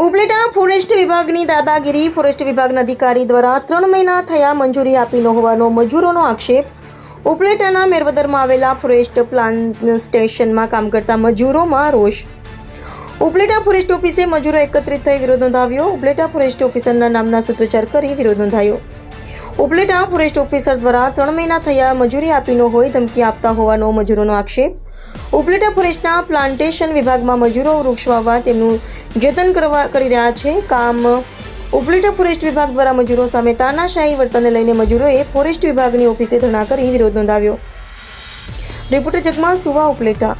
Upleta forest વિભાગની દાદાગીરી. Forest વિભાગના અધિકારી દ્વારા 3 મહિના થયા મંજૂરી આપી ન હોવાનો મજૂરોનો આક્ષેપ. ઉપલેટાના મેરવદરમાં આવેલા ફોરેસ્ટ પ્લાન્ટ સ્ટેશનમાં કામ કરતા મજૂરોમાં રોષ. ઉપલેટા ફોરેસ્ટ ઓફિસે મજૂરો એકત્રિત થઈ વિરોધ નોંધાવ્યો. ઉપલેટા ફોરેસ્ટ ઓફિસરના નામના સૂત્રોચ્ચાર કરી વિરોધ નોંધાયો. ઉપલેટા ફોરેસ્ટ ઓફિસર દ્વારા 3 મહિના થયા મજૂરી આપી ન હોય ધમકી આપતા હોવાનો મજૂરોનો આક્ષેપ. ઉપલેટા ફોરેસ્ટના પ્લાન્ટેશન વિભાગમાં મજૂરો વૃક્ષ વાવવા તેમનું જતન કરી રહ્યા છે. કામ ઉપલેટા ફોરેસ્ટ વિભાગ દ્વારા મજૂરો સામે તાનાશાહી વર્તનને લઈને મજૂરોએ ફોરેસ્ટ વિભાગની ઓફિસે ધરણા કરી વિરોધ નોંધાવ્યો. રિપોર્ટર જગમાલ સુવા, ઉપલેટા.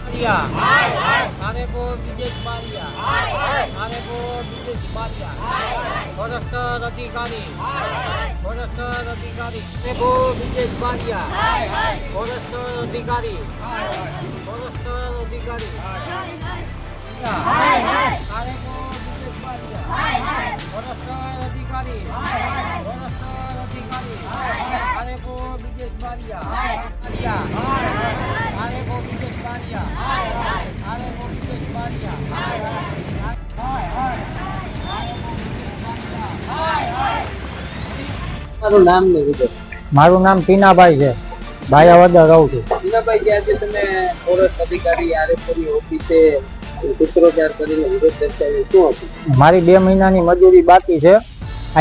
મારું નામ ટીનાભાઈ છે. ભાયાવદર રહું છું. ટીનાભાઈ, કે આજે તમે ફોરેસ્ટ અધિકારી આરએફઓની ઓફિસે સૂત્રોચ્ચાર કરીને વિરોધ દર્શાવ્યો, શું હતું? મારી 2 મહિનાની મજૂરી બાકી છે.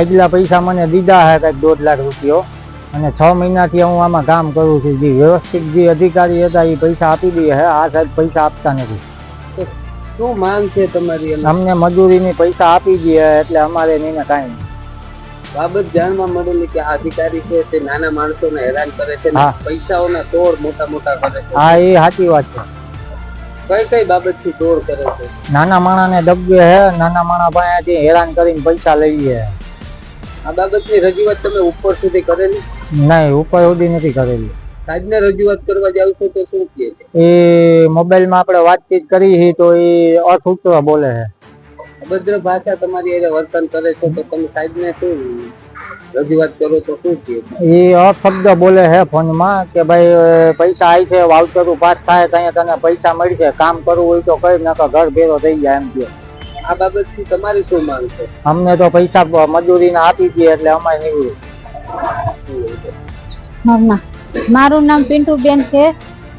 આગલા પૈસા મને દીધા છે કંઈક 1.5 લાખ રૂપિયો, અને 6 મહિનાથી હું આમાં કામ કરું છું. જે વ્યવસ્થિત જે અધિકારી હતા એ પૈસા આપી દે છે, આ સાહેબ પૈસા આપતા નથી. શું માંગ છે તમારી? અમને મજૂરીની પૈસા આપી દે એટલે અમારે નહીં ને કાંઈ નહીં. બાબત જાણવા મળેલી કે આ અધિકારી છે તે નાના માણસોને હેરાન કરે છે, પૈસાઓના તોડ મોટા મોટા કરે છે. હા, એ સાચી વાત છે. કઈ કઈ બાબતથી તોડ કરે છે? નાના માણસને દબગે છે, નાના માણસ પાસેથી હેરાન કરીને પૈસા લઈએ. આ બાબતની રજૂઆત તમે ઉપર સુધી કરેલી? નહીં, ઉપર સુધી નથી કરેલી. સાહેબને રજૂઆત કરવા જાવ છો તો શું કહે છે? એ મોબાઈલમાં આપણે વાતચીત કરી તો એ અસૂત્ર બોલે છે. અભદ્ર ભાષા તમારી એને વર્તન કરે છે તો તમે સાહેબને શું રજૂઆત કરો તો શું કહે? એ અશબ્દ બોલે છે ફોનમાં કે ભાઈ પૈસા આવી છે, વાવતરું પાસ થાય ત્યાં તને પૈસા મળશે, કામ કરવું હોય તો કઈ નકર ઘર ભેરો થઈ જાય એમ કે. આ બાબતથી તમારી શું માંગ છે? અમને તો પૈસા મજૂરીને આપી દે એટલે અમારે નીકળ્યું. મારું નામ પિન્ટુબેન છે.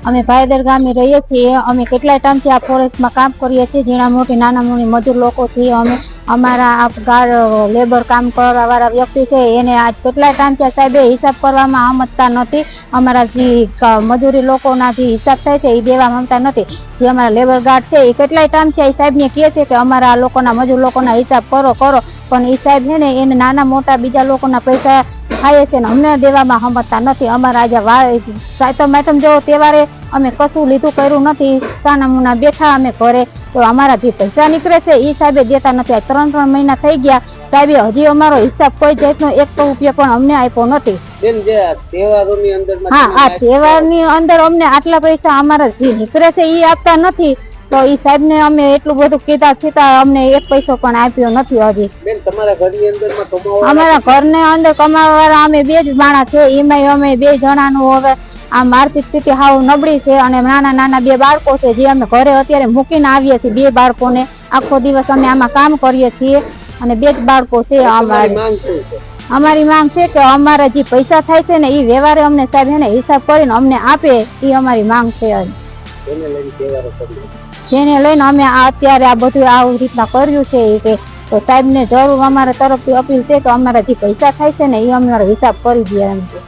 અમે ભાઈદર ગામે રહીએ છીએ. અમે કેટલાય ટાઈમથી આ ફોરેસ્ટમાં કામ કરીએ છીએ. ઝીણા મોટી નાના મોટી મજૂર લોકોથી અમે અમારા આ ગાર્ડ લેબર કામ કરવા વાળા વ્યક્તિ છે એને આજ કેટલાય ટાઈમથી સાહેબે હિસાબ કરવામાં સમજતા નથી. અમારા જે મજૂરી લોકોના જે હિસાબ થાય છે એ દેવા માંગતા નથી. જે અમારા લેબર ગાર્ડ છે એ કેટલાય ટાઈમથી સાહેબને કહે છે કે અમારા આ લોકોના મજૂર લોકોના હિસાબ કરો પણ એ સાહેબ છે ને એને નાના મોટા બીજા લોકોના પૈસા ખાય છે ને અમને દેવામાં સમજતા નથી. અમારા આજે સાતમ આઠમ જેવો તહેવારે અમે કશું લીધું કર્યું નથી. સાના મુના બેઠા અમે ઘરે, તો અમારા જે પૈસા નીકળે છે એ સાહેબે દેતા નથી. 3 મહિના થઈ ગયા, સાહેબે હજી અમારો હિસાબ કોઈ જાતનો 1 રૂપિયા પણ અમને આપ્યો નથી. હા, આ તહેવારની અંદર અમને આટલા પૈસા અમારા જે નીકળે છે એ આપતા નથી. તો ઈ સાહેબ ને અમે એટલું બધું કીધા છતાં અમને 1 પૈસો પણ આપ્યો નથી હજી. અમારા ઘરની અંદર કમાવાવાળા અમે 2 જ માણસ છે. એમાં અમે 2 જણાનું હવે આમ આર્થિક સ્થિતિ હાવ નબળી છે અને નાના 2 બાળકો છે જે અમે ઘરે અત્યારે મૂકીને આવીએ છીએ. 2 બાળકોને આખો દિવસ અમે આમાં કામ કરીએ છીએ અને 2 જ બાળકો છે. અમારી માંગ છે કે અમારા જે પૈસા થાય છે ને એ વ્યવહારે અમને સાહેબ એને હિસાબ કરીને અમને આપે, એ અમારી માંગ છે. જેને લઈને અમે અત્યારે આ બધું આવી રીતના કર્યું છે કે તો સાહેબ ને જરૂર અમારા તરફથી અપીલ છે કે અમારા જે પૈસા થાય છે ને એ અમારો હિસાબ કરી દે એમ છે.